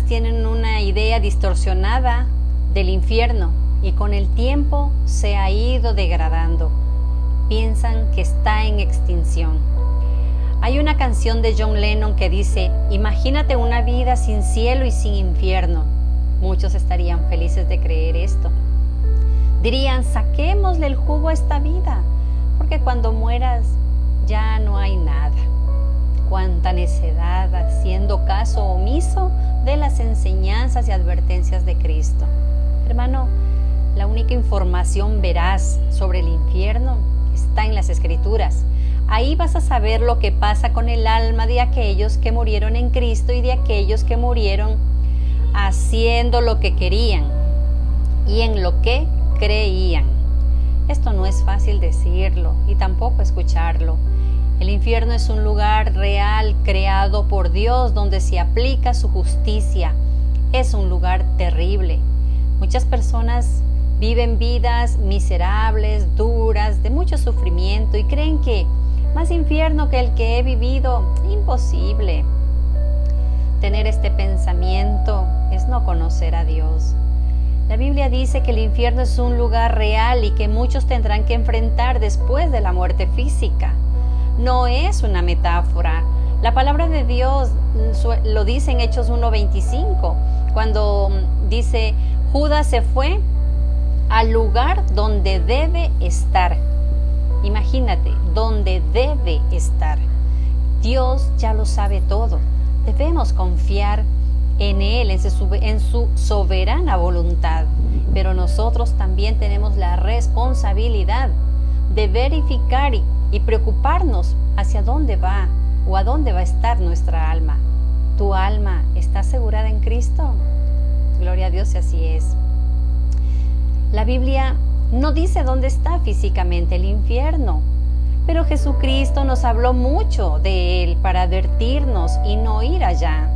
personas tienen una idea distorsionada del infierno y con el tiempo se ha ido degradando. Piensan que está en extinción. Hay una canción de John Lennon que dice: imagínate una vida sin cielo y sin infierno. Muchos estarían felices de creer esto. Dirían: saquémosle el jugo a esta vida, porque cuando mueras ya no hay nada. Cuánta necedad, haciendo caso omiso de las enseñanzas y advertencias de Cristo. Hermano, la única información veraz sobre el infierno está en las Escrituras. Ahí vas a saber lo que pasa con el alma de aquellos que murieron en Cristo y de aquellos que murieron haciendo lo que querían y en lo que creían. Esto no es fácil decirlo y tampoco escucharlo. El infierno es un lugar real creado por Dios donde se aplica su justicia. Es un lugar terrible. Muchas personas viven vidas miserables, duras, de mucho sufrimiento y creen que más infierno que el que he vivido, imposible. Tener este pensamiento es no conocer a Dios. La Biblia dice que el infierno es un lugar real y que muchos tendrán que enfrentar después de la muerte física. No es una metáfora. La palabra de Dios lo dice en Hechos 1:25, cuando dice: Judas se fue al lugar donde debe estar. Imagínate, donde debe estar. Dios ya lo sabe todo. Debemos confiar en Él, en su soberana voluntad. Pero nosotros también tenemos la responsabilidad de verificar y preocuparnos hacia dónde va o a dónde va a estar nuestra alma. ¿Tu alma está asegurada en Cristo? Gloria a Dios si así es. La Biblia no dice dónde está físicamente el infierno, pero Jesucristo nos habló mucho de él para advertirnos y no ir allá.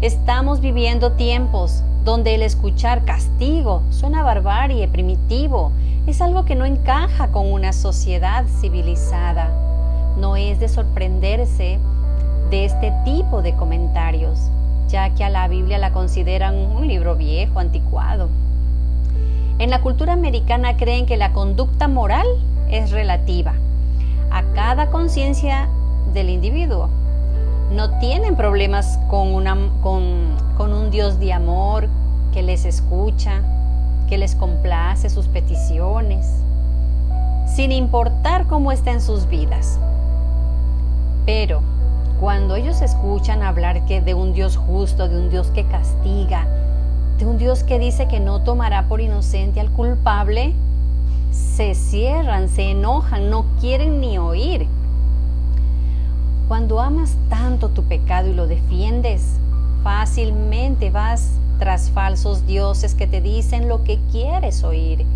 Estamos viviendo tiempos donde el escuchar castigo suena barbarie, primitivo. Es algo que no encaja con una sociedad civilizada. No es de sorprenderse de este tipo de comentarios, ya que a la Biblia la consideran un libro viejo, anticuado. En la cultura americana creen que la conducta moral es relativa a cada conciencia del individuo. No tienen problemas con un Dios de amor que les escucha, que les complace sus peticiones, sin importar cómo estén sus vidas. Pero cuando ellos escuchan hablar de un Dios justo, de un Dios que castiga, de un Dios que dice que no tomará por inocente al culpable, se cierran, se enojan, no quieren ni oír. Cuando amas tanto tu pecado y lo defiendes, fácilmente vas tras falsos dioses que te dicen lo que quieres oír.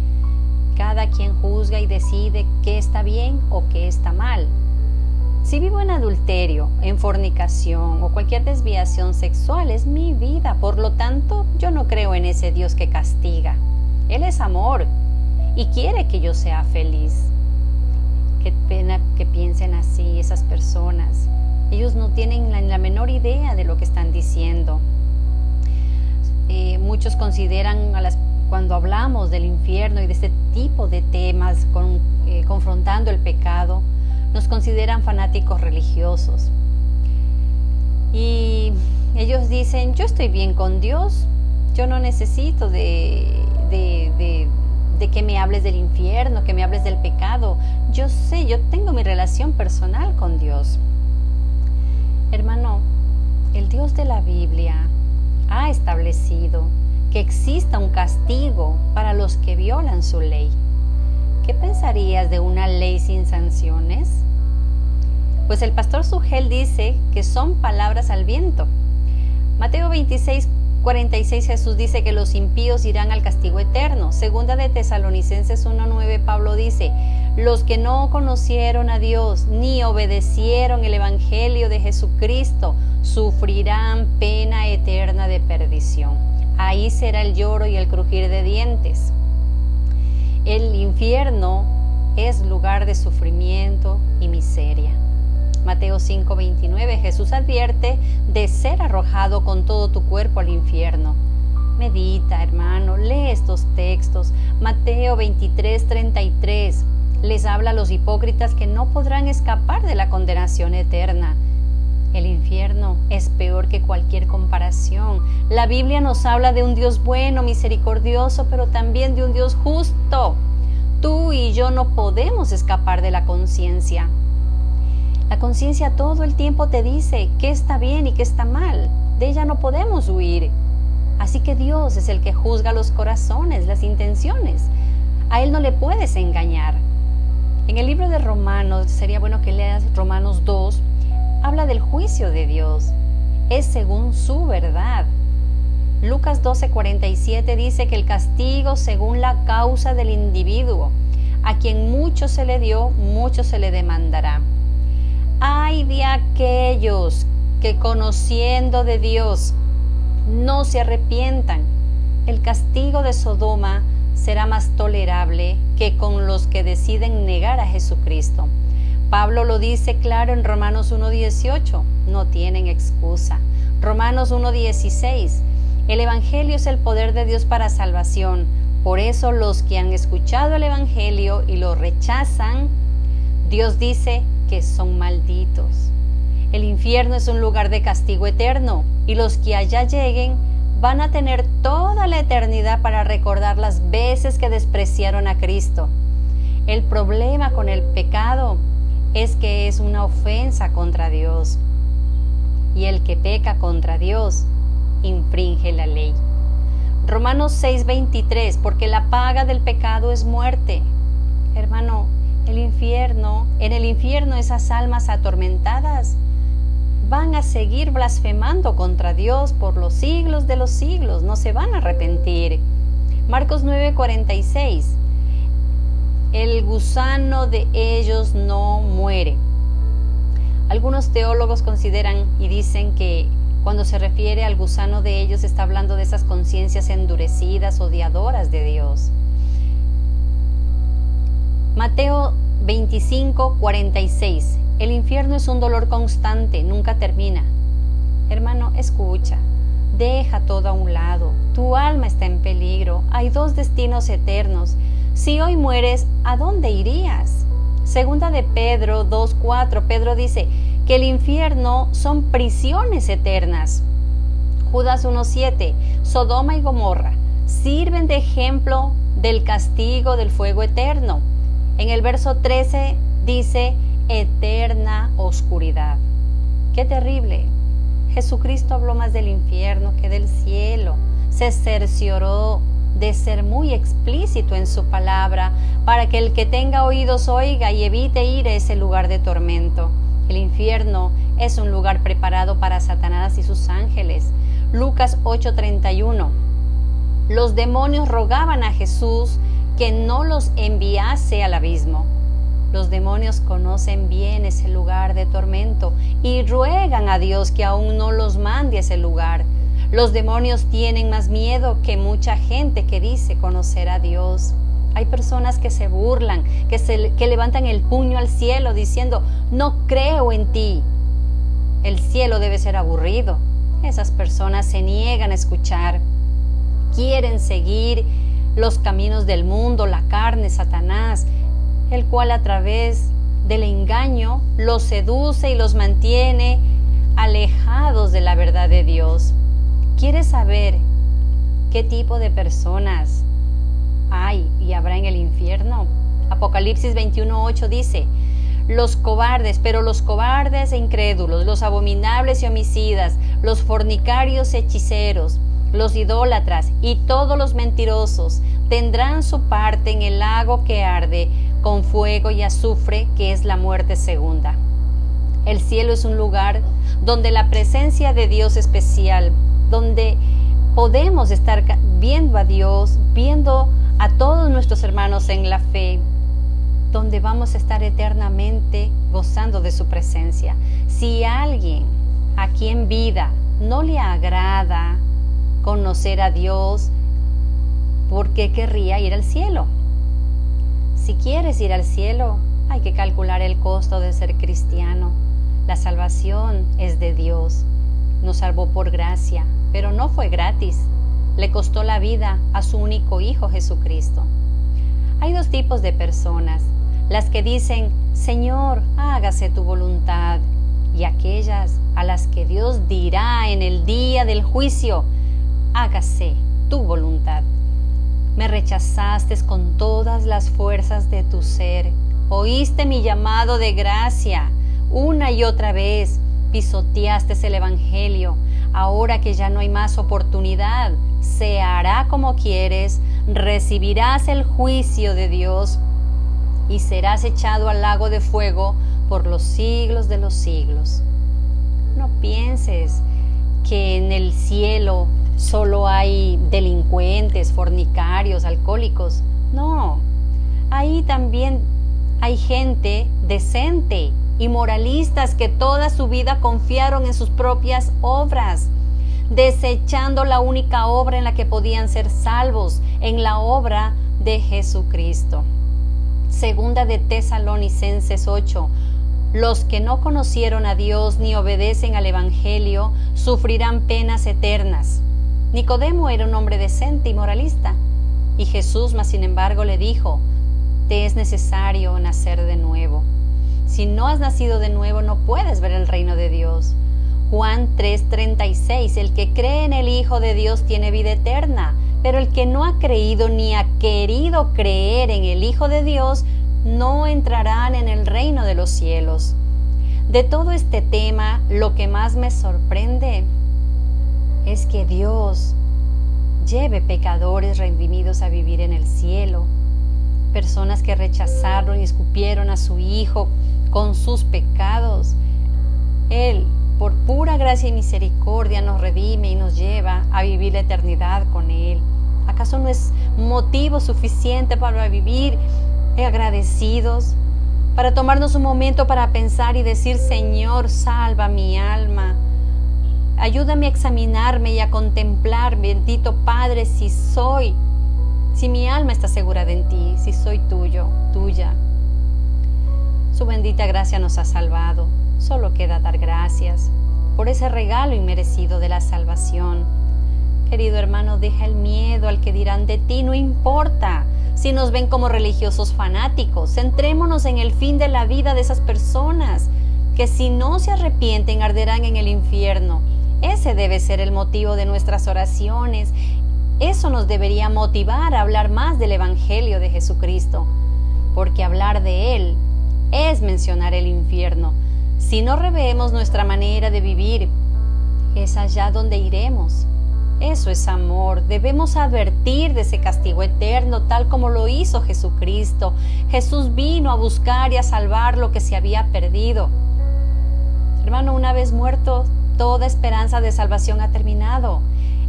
Cada quien juzga y decide qué está bien o qué está mal. Si vivo en adulterio, en fornicación o cualquier desviación sexual, es mi vida. Por lo tanto, yo no creo en ese Dios que castiga. Él es amor y quiere que yo sea feliz. Qué pena que piensen así esas personas. Ellos no tienen la menor idea de lo que están diciendo. Muchos consideran, cuando hablamos del infierno y de este tipo de temas, confrontando el pecado, nos consideran fanáticos religiosos. Y ellos dicen: yo estoy bien con Dios, yo no necesito de que me hables del infierno, que me hables del pecado. Yo tengo mi relación personal con Dios. Hermano, el Dios de la Biblia ha establecido que exista un castigo para los que violan su ley. ¿Qué pensarías de una ley sin sanciones? Pues el pastor Sugel dice que son palabras al viento. Mateo 26:46 Jesús dice que los impíos irán al castigo eterno. Segunda de Tesalonicenses 1:9 Pablo dice: los que no conocieron a Dios ni obedecieron el evangelio de Jesucristo sufrirán pena eterna de perdición. Ahí será el lloro y el crujir de dientes. El infierno es lugar de sufrimiento y miseria. Mateo 5:29, Jesús advierte de ser arrojado con todo tu cuerpo al infierno. Medita, hermano, lee estos textos. Mateo 23:33 les habla a los hipócritas que no podrán escapar de la condenación eterna. El infierno es peor que cualquier comparación. La Biblia nos habla de un Dios bueno, misericordioso, pero también de un Dios justo. Tú y yo no podemos escapar de la conciencia. La conciencia todo el tiempo te dice qué está bien y qué está mal. De ella no podemos huir. Así que Dios es el que juzga los corazones, las intenciones. A Él no le puedes engañar. En el libro de Romanos, sería bueno que leas Romanos 2, habla del juicio de Dios. Es según su verdad. Lucas 12:47 dice que el castigo según la causa del individuo. A quien mucho se le dio, mucho se le demandará. Ay de aquellos que conociendo de Dios no se arrepientan. El castigo de Sodoma será más tolerable que con los que deciden negar a Jesucristo. Pablo lo dice claro en Romanos 1:18, no tienen excusa. Romanos 1:16, el Evangelio es el poder de Dios para salvación. Por eso los que han escuchado el Evangelio y lo rechazan, Dios dice que son malditos. El infierno es un lugar de castigo eterno y los que allá lleguen van a tener toda la eternidad para recordar las veces que despreciaron a Cristo. El problema con el pecado es que es una ofensa contra Dios. Y el que peca contra Dios infringe la ley. Romanos 6:23, porque la paga del pecado es muerte. Hermano, en el infierno esas almas atormentadas van a seguir blasfemando contra Dios por los siglos de los siglos, no se van a arrepentir. Marcos 9:46, el gusano de ellos no muere. Algunos teólogos consideran y dicen que cuando se refiere al gusano de ellos está hablando de esas conciencias endurecidas, odiadoras de Dios. Mateo 25:46, el infierno es un dolor constante, nunca termina. Hermano, escucha, deja todo a un lado, tu alma está en peligro, hay dos destinos eternos. Si hoy mueres, ¿a dónde irías? Segunda de Pedro 2:4, Pedro dice que el infierno son prisiones eternas. Judas 1:7, Sodoma y Gomorra sirven de ejemplo del castigo del fuego eterno. En el verso 13 dice eterna oscuridad. ¡Qué terrible! Jesucristo habló más del infierno que del cielo. Se cercioró de ser muy explícito en su palabra para que el que tenga oídos oiga y evite ir a ese lugar de tormento. El infierno es un lugar preparado para Satanás y sus ángeles. Lucas 8:31. Los demonios rogaban a Jesús que no los enviase al abismo. Los demonios conocen bien ese lugar de tormento y ruegan a Dios que aún no los mande a ese lugar. Los demonios tienen más miedo que mucha gente que dice conocer a Dios. Hay personas que se burlan, que levantan el puño al cielo diciendo, no creo en ti. El cielo debe ser aburrido. Esas personas se niegan a escuchar. Quieren seguir los caminos del mundo, la carne, Satanás, el cual a través del engaño los seduce y los mantiene alejados de la verdad de Dios. ¿Quieres saber qué tipo de personas hay y habrá en el infierno? Apocalipsis 21:8 dice, los cobardes, pero los cobardes e incrédulos, los abominables y homicidas, los fornicarios y hechiceros, los idólatras y todos los mentirosos tendrán su parte en el lago que arde con fuego y azufre, que es la muerte segunda. El cielo es un lugar donde la presencia de Dios especial, donde podemos estar viendo a Dios, viendo a todos nuestros hermanos en la fe, donde vamos a estar eternamente gozando de su presencia. Si alguien aquí en vida no le agrada conocer a Dios, ¿por qué querría ir al cielo? Si quieres ir al cielo, hay que calcular el costo de ser cristiano. La salvación es de Dios. Nos salvó por gracia, pero no fue gratis. Le costó la vida a su único Hijo Jesucristo. Hay dos tipos de personas: las que dicen, Señor, hágase tu voluntad, y aquellas a las que Dios dirá en el día del juicio, hágase tu voluntad. Me rechazaste con todas las fuerzas de tu ser. Oíste mi llamado de gracia. Una y otra vez pisoteaste el Evangelio. Ahora que ya no hay más oportunidad, se hará como quieres, recibirás el juicio de Dios y serás echado al lago de fuego por los siglos de los siglos. No pienses que en el cielo solo hay delincuentes, fornicarios, alcohólicos. No, ahí también hay gente decente y moralistas que toda su vida confiaron en sus propias obras, desechando la única obra en la que podían ser salvos, en la obra de Jesucristo. Segunda de Tesalonicenses 8. Los que no conocieron a Dios ni obedecen al Evangelio sufrirán penas eternas. Nicodemo era un hombre decente y moralista, y Jesús, mas sin embargo, le dijo: te es necesario nacer de nuevo. Si no has nacido de nuevo, no puedes ver el reino de Dios. Juan 3:36, el que cree en el Hijo de Dios tiene vida eterna, pero el que no ha creído ni ha querido creer en el Hijo de Dios no entrarán en el reino de los cielos. De todo este tema, lo que más me sorprende es que Dios lleve pecadores redimidos a vivir en el cielo, personas que rechazaron y escupieron a su Hijo con sus pecados. Él, por pura gracia y misericordia, nos redime y nos lleva a vivir la eternidad con Él. ¿Acaso no es motivo suficiente para vivir agradecidos? Para tomarnos un momento para pensar y decir: Señor, salva mi alma. Ayúdame a examinarme y a contemplar, bendito Padre, si mi alma está segura de ti, si soy tuya. Su bendita gracia nos ha salvado. Solo queda dar gracias por ese regalo inmerecido de la salvación. Querido hermano, deja el miedo al que dirán de ti. No importa si nos ven como religiosos fanáticos. Centrémonos en el fin de la vida de esas personas que, si no se arrepienten, arderán en el infierno. Ese debe ser el motivo de nuestras oraciones. Eso nos debería motivar a hablar más del Evangelio de Jesucristo, porque hablar de Él es mencionar el infierno. Si no revemos nuestra manera de vivir, es allá donde iremos. Eso es amor. Debemos advertir de ese castigo eterno, tal como lo hizo Jesucristo. Jesús vino a buscar y a salvar lo que se había perdido. Hermano, una vez muerto, toda esperanza de salvación ha terminado.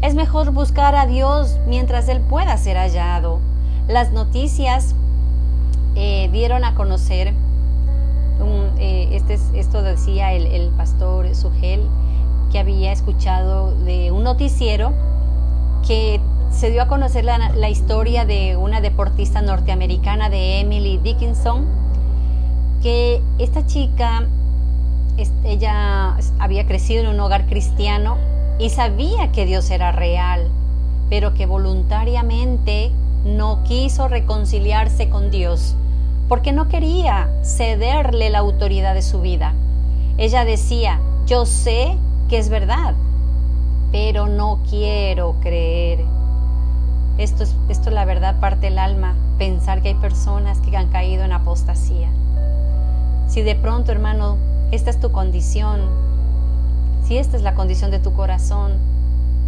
Es mejor buscar a Dios mientras Él pueda ser hallado. Las noticias dieron a conocer, esto decía el pastor Sugel, que había escuchado de un noticiero que se dio a conocer la historia de una deportista norteamericana, de Emily Dickinson, que esta chica, ella había crecido en un hogar cristiano y sabía que Dios era real, pero que voluntariamente no quiso reconciliarse con Dios porque no quería cederle la autoridad de su vida. Ella decía: yo sé que es verdad, pero no quiero creer. Esto la verdad parte el alma, pensar que hay personas que han caído en apostasía. Si de pronto, hermano, esta es tu condición, si esta es la condición de tu corazón,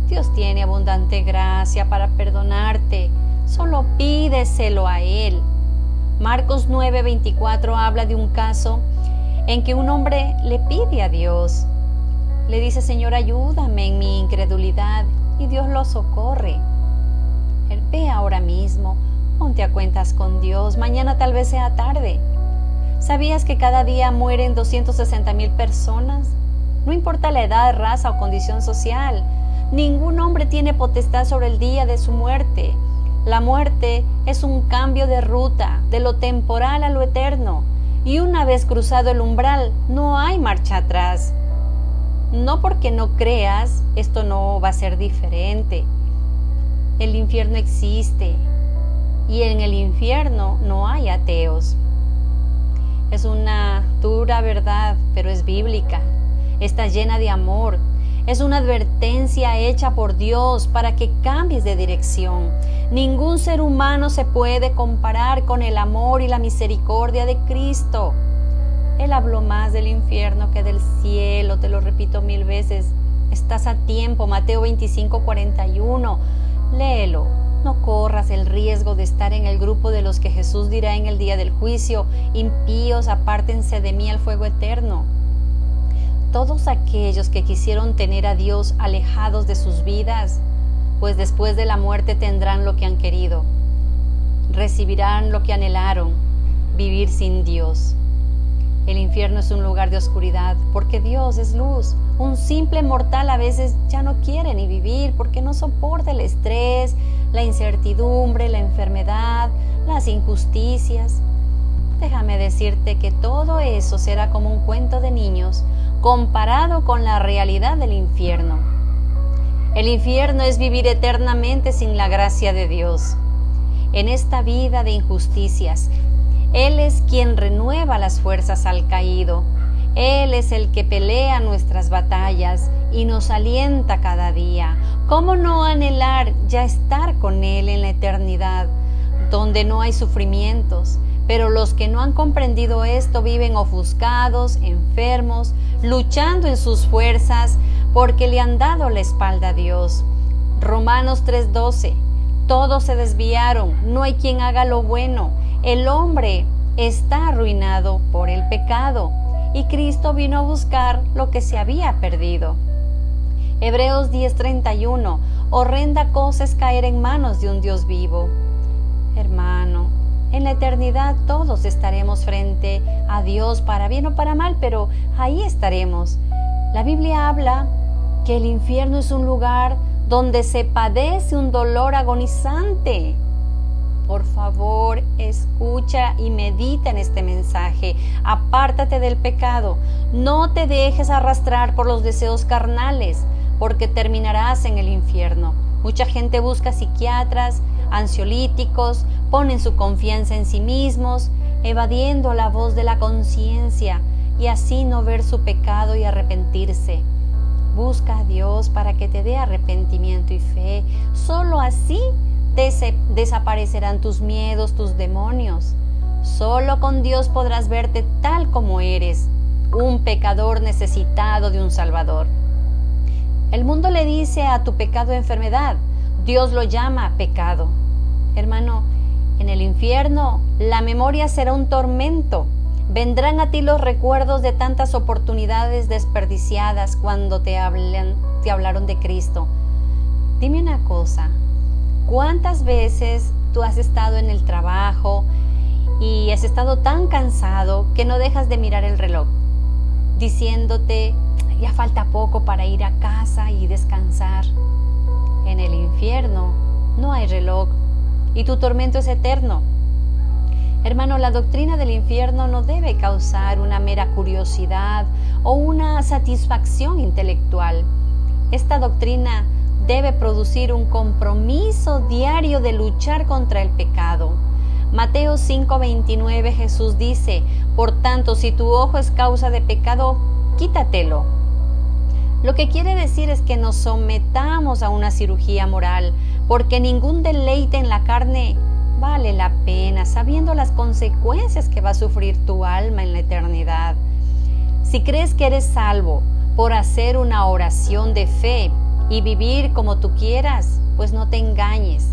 Dios tiene abundante gracia para perdonarte. Solo pídeselo a Él. Marcos 9:24 habla de un caso en que un hombre le pide a Dios. Le dice: Señor, ayúdame en mi incredulidad, y Dios lo socorre. Ve ahora mismo, ponte a cuentas con Dios, mañana tal vez sea tarde. ¿Sabías que cada día mueren 260,000 personas? No importa la edad, raza o condición social. Ningún hombre tiene potestad sobre el día de su muerte. La muerte es un cambio de ruta, de lo temporal a lo eterno. y una vez cruzado el umbral no hay marcha atrás. No porque no creas, esto no va a ser diferente. El infierno existe y en el infierno no hay ateos. Es una dura verdad, pero es bíblica. Está llena de amor. Es una advertencia hecha por Dios para que cambies de dirección. Ningún ser humano se puede comparar con el amor y la misericordia de Cristo. Él habló más del infierno que del cielo, te lo repito 1000 veces. Estás a tiempo, Mateo 25:41. Léelo. No corras el riesgo de estar en el grupo de los que Jesús dirá en el día del juicio: impíos, apártense de mí al fuego eterno. Todos aquellos que quisieron tener a Dios alejados de sus vidas, pues después de la muerte tendrán lo que han querido, recibirán lo que anhelaron, vivir sin Dios. El infierno es un lugar de oscuridad, porque Dios es luz. Un simple mortal a veces ya no quiere ni vivir porque no soporta el estrés, la incertidumbre, la enfermedad, las injusticias. Déjame decirte que todo eso será como un cuento de niños comparado con la realidad del infierno. El infierno es vivir eternamente sin la gracia de Dios. En esta vida de injusticias, Él es quien renueva las fuerzas al caído. Él es el que pelea nuestras batallas y nos alienta cada día. ¿Cómo no anhelar ya estar con Él en la eternidad, donde no hay sufrimientos? Pero los que no han comprendido esto viven ofuscados, enfermos, luchando en sus fuerzas porque le han dado la espalda a Dios. Romanos 3:12. Todos se desviaron, no hay quien haga lo bueno. El hombre está arruinado por el pecado y Cristo vino a buscar lo que se había perdido. Hebreos 10:31. Horrenda cosa es caer en manos de un Dios vivo. Hermano, en la eternidad todos estaremos frente a Dios para bien o para mal, pero ahí estaremos. La Biblia habla que el infierno es un lugar donde se padece un dolor agonizante. Por favor, escucha y medita en este mensaje. Apártate del pecado. No te dejes arrastrar por los deseos carnales, porque terminarás en el infierno. Mucha gente busca psiquiatras, ansiolíticos, ponen su confianza en sí mismos, evadiendo la voz de la conciencia y así no ver su pecado y arrepentirse. Busca a Dios para que te dé arrepentimiento y fe. Solo así desaparecerán tus miedos, tus demonios. Solo con Dios podrás verte tal como eres, un pecador necesitado de un Salvador. El mundo le dice a tu pecado enfermedad, Dios lo llama pecado. Hermano, en el infierno la memoria será un tormento. Vendrán a ti los recuerdos de tantas oportunidades desperdiciadas cuando te hablaron de Cristo. Dime una cosa, ¿cuántas veces tú has estado en el trabajo y has estado tan cansado que no dejas de mirar el reloj, diciéndote, ya falta poco para ir a casa y descansar? En el infierno no hay reloj y tu tormento es eterno. Hermano, la doctrina del infierno no debe causar una mera curiosidad o una satisfacción intelectual. Esta doctrina debe producir un compromiso diario de luchar contra el pecado. Mateo 5:29 Jesús dice, por tanto, si tu ojo es causa de pecado, quítatelo. Lo que quiere decir es que nos sometamos a una cirugía moral, porque ningún deleite en la carne vale la pena, sabiendo las consecuencias que va a sufrir tu alma en la eternidad. Si crees que eres salvo por hacer una oración de fe y vivir como tú quieras, pues no te engañes.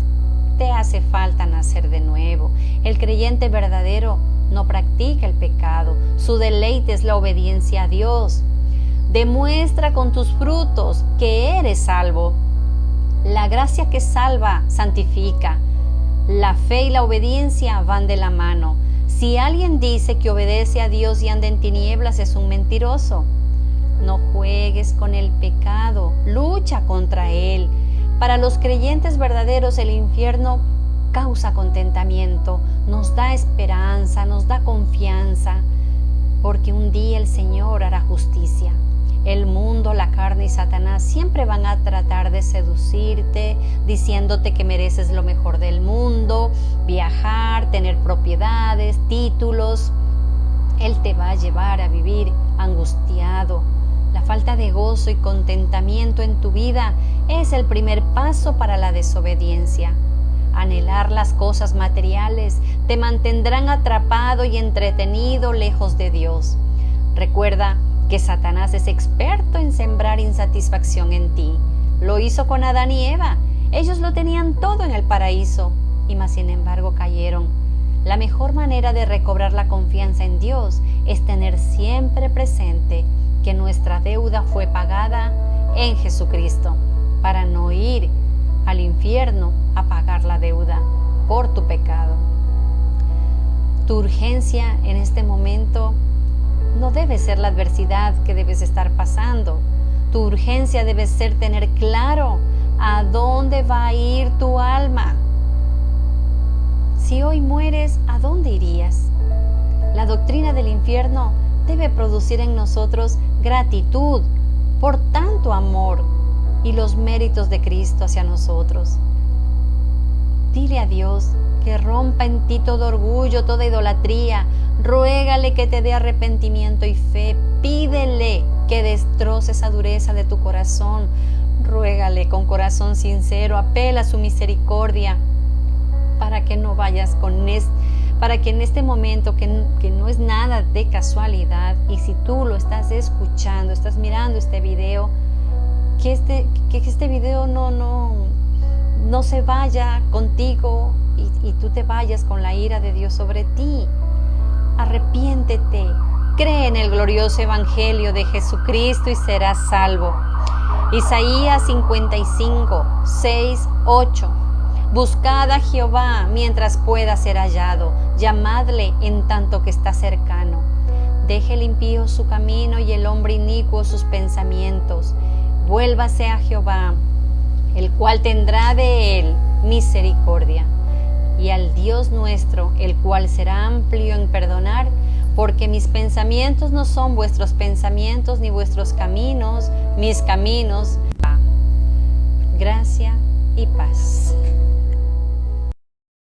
Te hace falta nacer de nuevo. El creyente verdadero no practica el pecado. Su deleite es la obediencia a Dios. Demuestra con tus frutos que eres salvo. La gracia que salva santifica. La fe y la obediencia van de la mano. Si alguien dice que obedece a Dios y anda en tinieblas, es un mentiroso. No juegues con el pecado, lucha contra él. Para los creyentes verdaderos, el infierno causa contentamiento, nos da esperanza, nos da confianza, porque un día el Señor hará justicia. El mundo, la carne y Satanás siempre van a tratar de seducirte, diciéndote que mereces lo mejor del mundo, viajar, tener propiedades, títulos. Él te va a llevar a vivir angustiado. La falta de gozo y contentamiento en tu vida es el primer paso para la desobediencia. Anhelar las cosas materiales te mantendrán atrapado y entretenido lejos de Dios. Recuerda que Satanás es experto en sembrar insatisfacción en ti. Lo hizo con Adán y Eva. Ellos lo tenían todo en el paraíso, y más sin embargo cayeron. La mejor manera de recobrar la confianza en Dios es tener siempre presente que nuestra deuda fue pagada en Jesucristo, para no ir al infierno a pagar la deuda por tu pecado. Tu urgencia en este momento no debe ser la adversidad que debes estar pasando. Tu urgencia debe ser tener claro a dónde va a ir tu alma. Si hoy mueres, ¿a dónde irías? La doctrina del infierno debe producir en nosotros gratitud por tanto amor y los méritos de Cristo hacia nosotros. Dile a Dios que rompa en ti todo orgullo, toda idolatría. Ruégale que te dé arrepentimiento y fe. Pídele que destroce esa dureza de tu corazón. Ruégale con corazón sincero. Apela a su misericordia para que no vayas para que en este momento que no es nada de casualidad, y si tú lo estás escuchando, estás mirando este video, que este video no se vaya contigo y tú te vayas con la ira de Dios sobre ti. Arrepiéntete, cree en el glorioso evangelio de Jesucristo y serás salvo. Isaías 55, 6, 8. Buscad a Jehová mientras pueda ser hallado, llamadle en tanto que está cercano. Deje el impío su camino y el hombre inicuo sus pensamientos. Vuélvase a Jehová, el cual tendrá de él misericordia, y al Dios nuestro, el cual será amplio en perdonar, porque mis pensamientos no son vuestros pensamientos, ni vuestros caminos mis caminos,